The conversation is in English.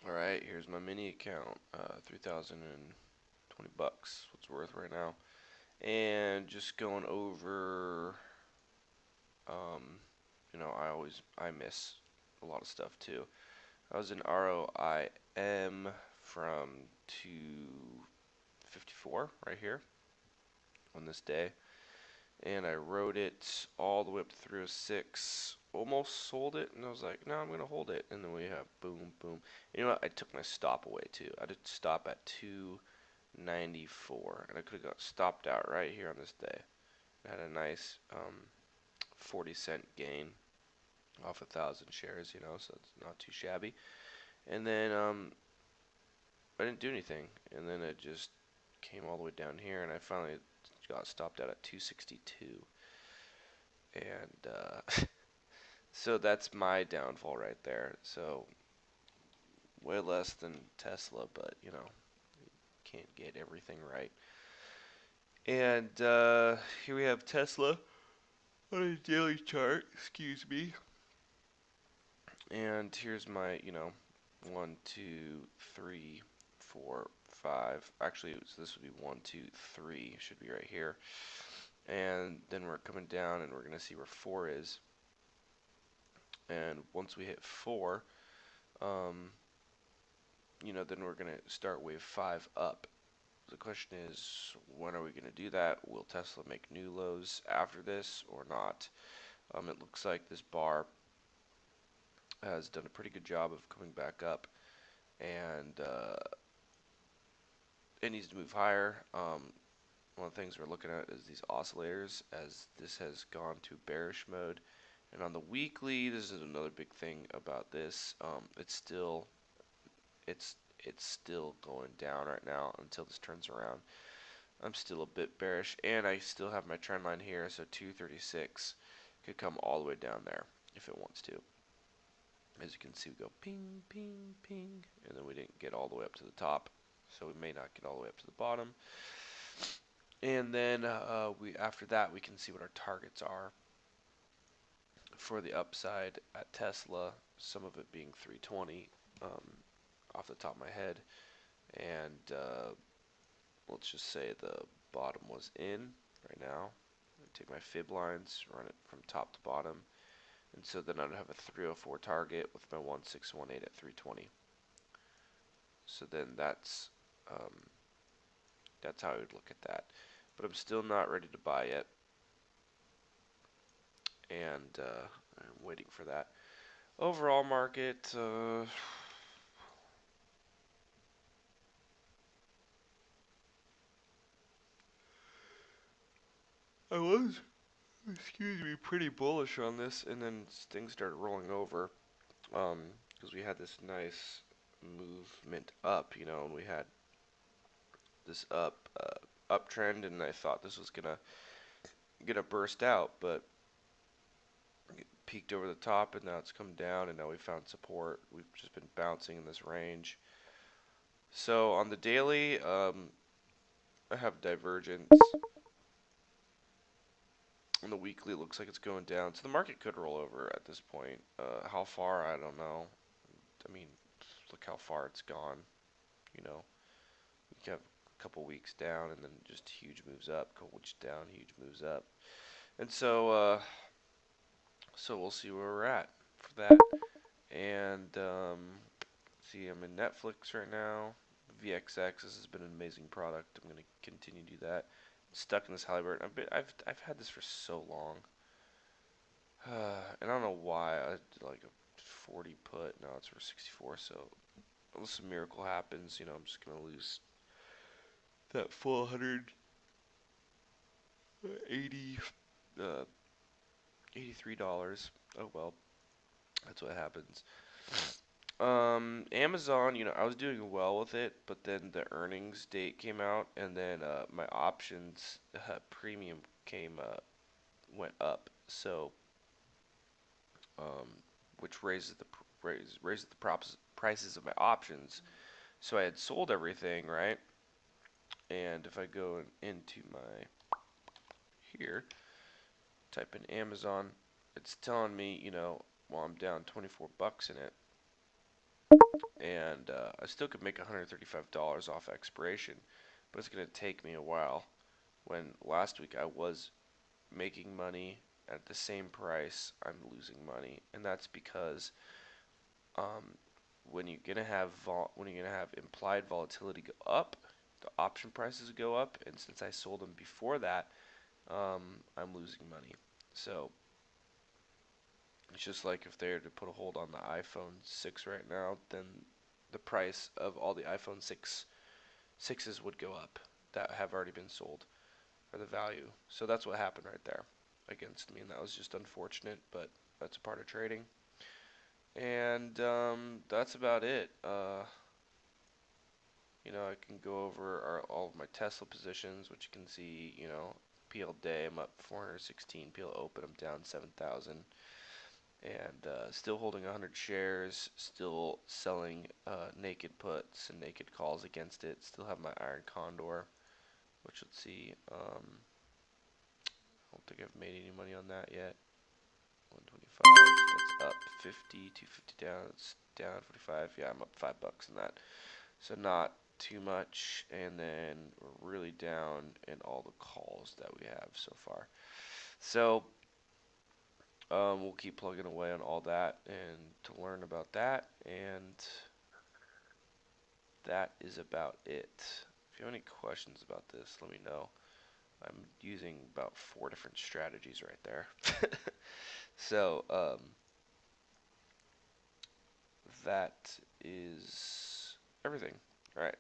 Alright, here's my mini account. 3,020 bucks, what's worth right now. And just going over, um, I miss a lot of stuff too. I was in ROIM from 254 right here on this day. And I rode it all the way up to 306. Almost sold it, and I was like, no, I'm going to hold it. And then we have boom, boom. You know what? I took my stop away too. I did stop at 294, and I could have got stopped out right here on this day. I had a nice 40-cent gain off 1,000 shares, so it's not too shabby. And then I didn't do anything, and then it just came all the way down here, and I finally got stopped out at 262. And so that's my downfall right there. So way less than Tesla, but can't get everything right. And here we have Tesla on a daily chart, excuse me. And here's my, 1, 2, 3, 4, 5. Actually, so this would be 1, 2, 3. Should be right here. And then we're coming down, and we're gonna see where 4 is. And once we hit 4, then we're gonna start wave 5 up. The question is, when are we going to do that? Will Tesla make new lows after this or not? It looks like this bar has done a pretty good job of coming back up, and it needs to move higher. One of the things we're looking at is these oscillators, as this has gone to bearish mode. And on the weekly, this is another big thing about this. It's still going down right now until this turns around. I'm still a bit bearish, and I still have my trend line here, so 236 could come all the way down there if it wants to. As you can see, we go ping, ping, ping, and then we didn't get all the way up to the top, so we may not get all the way up to the bottom. And then after that, we can see what our targets are for the upside at Tesla, some of it being 320 off the top of my head, and let's just say the bottom was in right now. I take my fib lines, run it from top to bottom, and so then I'd have a 304 target with my 1618 at 320. So then that's how I would look at that. But I'm still not ready to buy yet, and I'm waiting for that. Overall market, I was, excuse me, pretty bullish on this, and then things started rolling over, because we had this nice movement up, and we had this uptrend, and I thought this was gonna burst out, but it peaked over the top, and now it's come down, and now we found support. We've just been bouncing in this range. So on the daily, I have divergence. On the weekly, it looks like it's going down. So the market could roll over at this point. How far, I don't know. I mean, look how far it's gone. We have a couple weeks down, and then just huge moves up. Couple weeks down, huge moves up. And so we'll see where we're at for that. And see, I'm in Netflix right now. VXX, this has been an amazing product. I'm going to continue to do that. Stuck in this Halliburton. I've had this for so long. And I don't know why. I did like a 40 put. Now it's for 64. So unless a miracle happens, I'm just going to lose that full 180, $83. Oh well, that's what happens. Amazon, I was doing well with it, but then the earnings date came out, and then my options premium went up, so which raises the prices of my options. So I had sold everything, right? And if I go into my here, type in Amazon, it's telling me, well, I'm down 24 bucks in it, and I still could make $135 off expiration, but it's going to take me a while. When last week I was making money at the same price, I'm losing money, and that's because um, when you're gonna have implied volatility go up, the option prices go up, and since I sold them before that, I'm losing money. So it's just like if they were to put a hold on the iPhone 6 right now, then the price of all the iPhone 6s would go up that have already been sold, or the value. So that's what happened right there against me, and that was just unfortunate, but that's a part of trading. And that's about it. I can go over all of my Tesla positions, which you can see, PL day, I'm up 416, PL open, I'm down 7,000. And still holding 100 shares, still selling naked puts and naked calls against it. Still have my Iron Condor, which let's see, I don't think I've made any money on that yet. 125, that's up 50, 250 down, it's down 45. Yeah, I'm up $5 in that. So not too much, and then we're really down in all the calls that we have so far. So we'll keep plugging away on all that and to learn about that, and that is about it. If you have any questions about this, let me know. I'm using about 4 different strategies right there. So that is everything. All right.